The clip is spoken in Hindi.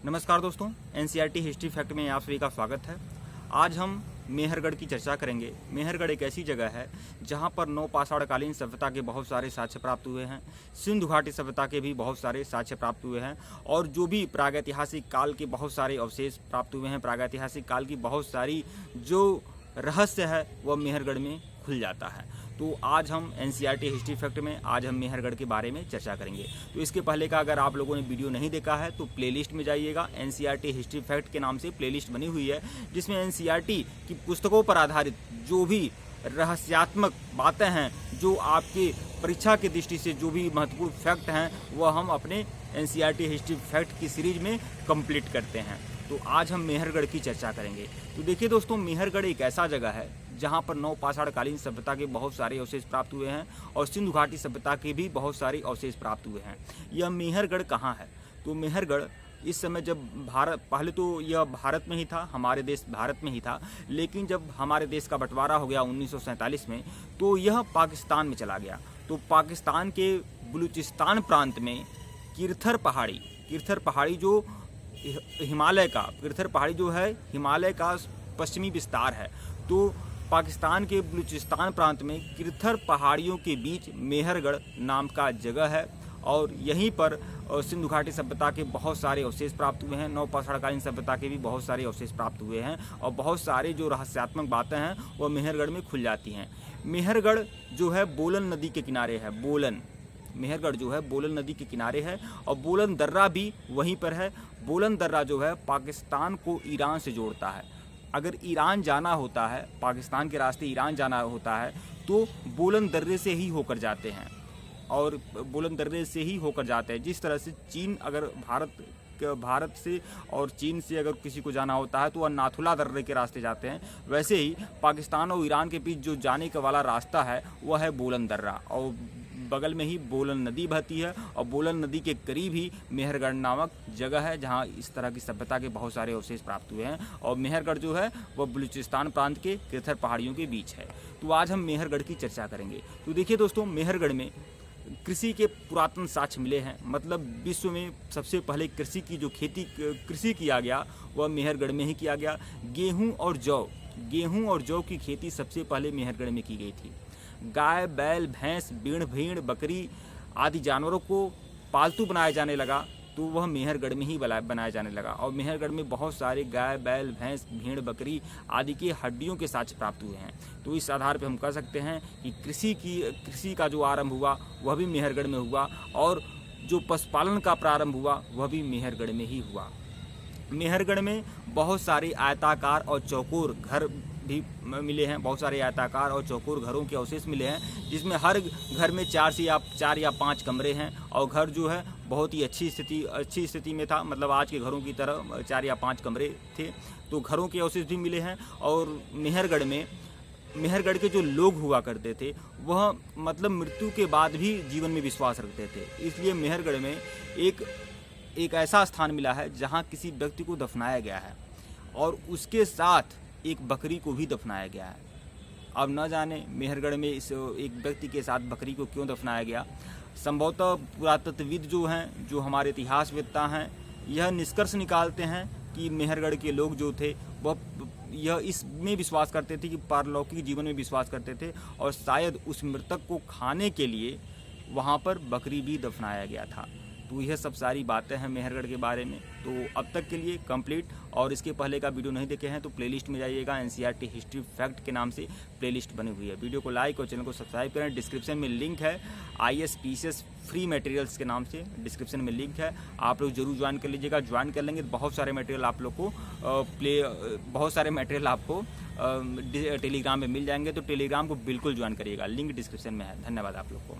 नमस्कार दोस्तों, एनसीईआरटी हिस्ट्री फैक्ट में आप सभी का स्वागत है। आज हम मेहरगढ़ की चर्चा करेंगे। मेहरगढ़ एक ऐसी जगह है जहां पर नौपाषाणकालीन सभ्यता के बहुत सारे साक्ष्य प्राप्त हुए हैं, सिंधु घाटी सभ्यता के भी बहुत सारे साक्ष्य प्राप्त हुए हैं और जो भी प्रागैतिहासिक काल के बहुत सारे अवशेष प्राप्त हुए हैं, प्रागैतिहासिक काल की बहुत सारी जो रहस्य है वह मेहरगढ़ में खुल जाता है। तो आज हम एनसीईआरटी हिस्ट्री फैक्ट में आज हम मेहरगढ़ के बारे में चर्चा करेंगे। तो इसके पहले का अगर आप लोगों ने वीडियो नहीं देखा है तो प्लेलिस्ट में जाइएगा। एनसीईआरटी हिस्ट्री फैक्ट के नाम से प्लेलिस्ट बनी हुई है जिसमें एनसीईआरटी की पुस्तकों पर आधारित जो भी रहस्यात्मक बातें हैं, जो आपके परीक्षा की दृष्टि से जो भी महत्वपूर्ण फैक्ट हैं, वह हम अपने एनसीईआरटी हिस्ट्री फैक्ट की सीरीज में कंप्लीट करते हैं। तो आज हम मेहरगढ़ की चर्चा करेंगे। तो देखिए दोस्तों, मेहरगढ़ एक ऐसा जगह है जहां पर नौपाषाणकालीन सभ्यता के बहुत सारे अवशेष प्राप्त हुए हैं और सिंधु घाटी सभ्यता के भी बहुत सारे अवशेष प्राप्त हुए हैं। यह मेहरगढ़ कहाँ है? तो मेहरगढ़ इस समय जब पहले तो यह भारत में ही था, हमारे देश भारत में ही था, लेकिन जब हमारे देश का बंटवारा हो गया 1947 में तो यह पाकिस्तान में चला गया। तो पाकिस्तान के बलूचिस्तान प्रांत में किरथर पहाड़ी जो हिमालय का किरथर पहाड़ी जो है हिमालय का पश्चिमी विस्तार है। तो पाकिस्तान के बलूचिस्तान प्रांत में किरथर पहाड़ियों के बीच मेहरगढ़ नाम का जगह है और यहीं पर सिंधु घाटी सभ्यता के बहुत सारे अवशेष प्राप्त हुए हैं। नौपाषाणकालीन सभ्यता के भी बहुत सारे अवशेष प्राप्त हुए हैं और बहुत सारे जो रहस्यात्मक बातें हैं वह मेहरगढ़ में खुल जाती हैं। मेहरगढ़ जो है बोलन नदी के किनारे है। मेहरगढ़ जो है बोलन नदी के किनारे है और बोलन दर्रा भी वहीं पर है। बोलन दर्रा जो है पाकिस्तान को ईरान से जोड़ता है। अगर ईरान जाना होता है, पाकिस्तान के रास्ते ईरान जाना होता है तो बोलन दर्रे से ही होकर जाते हैं और बोलन दर्रे से ही होकर जाते हैं। जिस तरह से चीन अगर भारत से और चीन से अगर किसी को जाना होता है तो वह नाथुला दर्रे के रास्ते जाते हैं, वैसे ही पाकिस्तान और ईरान के बीच जो जाने का वाला रास्ता है वह है बोलन दर्रा और बगल में ही बोलन नदी बहती है और बोलन नदी के करीब ही मेहरगढ़ नामक जगह है जहां इस तरह की सभ्यता के बहुत सारे अवशेष प्राप्त हुए हैं और मेहरगढ़ जो है वह बलूचिस्तान प्रांत के किरथर पहाड़ियों के बीच है। तो आज हम मेहरगढ़ की चर्चा करेंगे। तो देखिए दोस्तों, मेहरगढ़ में कृषि के पुरातन साक्ष्य मिले हैं। मतलब विश्व में सबसे पहले कृषि किया गया वह मेहरगढ़ में ही किया गया। गेहूँ और जौ की खेती सबसे पहले मेहरगढ़ में की गई थी। गाय, बैल, भैंस, भेड़, बकरी आदि जानवरों को पालतू बनाया जाने लगा तो वह मेहरगढ़ में ही बनाया जाने लगा और मेहरगढ़ में बहुत सारे गाय, बैल, भैंस, भेड़, बकरी आदि की हड्डियों के साक्ष्य प्राप्त हुए हैं। तो इस आधार पर हम कह सकते हैं कि कृषि का जो आरंभ हुआ वह भी मेहरगढ़ में हुआ और जो पशुपालन का प्रारंभ हुआ वह भी मेहरगढ़ में ही हुआ। मेहरगढ़ में बहुत सारे आयताकार और चौकोर घर भी मिले हैं। बहुत सारे आयताकार और चौकोर घरों के अवशेष मिले हैं जिसमें हर घर में 4 या 5 कमरे हैं और घर जो है बहुत ही अच्छी स्थिति में था। मतलब आज के घरों की तरह 4 या 5 कमरे थे। तो घरों के अवशेष भी मिले हैं और मेहरगढ़ के जो लोग हुआ करते थे वह मतलब मृत्यु के बाद भी जीवन में विश्वास रखते थे। इसलिए मेहरगढ़ में एक ऐसा स्थान मिला है जहाँ किसी व्यक्ति को दफनाया गया है और उसके साथ एक बकरी को भी दफनाया गया है। अब न जाने मेहरगढ़ में इस एक व्यक्ति के साथ बकरी को क्यों दफनाया गया। संभवतः पुरातत्वविद जो हैं, जो हमारे इतिहासवेत्ता हैं, यह निष्कर्ष निकालते हैं कि मेहरगढ़ के लोग जो थे वह यह इसमें विश्वास करते थे कि पारलौकिक जीवन में विश्वास करते थे और शायद उस मृतक को खाने के लिए वहाँ पर बकरी भी दफनाया गया था। तो यह सब सारी बातें हैं मेहरगढ़ के बारे में। तो अब तक के लिए कंप्लीट, और इसके पहले का वीडियो नहीं देखे हैं तो प्लेलिस्ट में जाइएगा। एनसीईआरटी हिस्ट्री फैक्ट के नाम से प्लेलिस्ट बनी हुई है। वीडियो को लाइक और चैनल को सब्सक्राइब करें। डिस्क्रिप्शन में लिंक है IAS PCS फ्री मटेरियल्स के नाम से, डिस्क्रिप्शन में लिंक है, आप लोग जरूर ज्वाइन कर लीजिएगा। ज्वाइन कर लेंगे तो बहुत सारे मटेरियल आपको टेलीग्राम में मिल जाएंगे। तो टेलीग्राम को बिल्कुल ज्वाइन करिएगा, लिंक डिस्क्रिप्शन में है। धन्यवाद आप लोग को।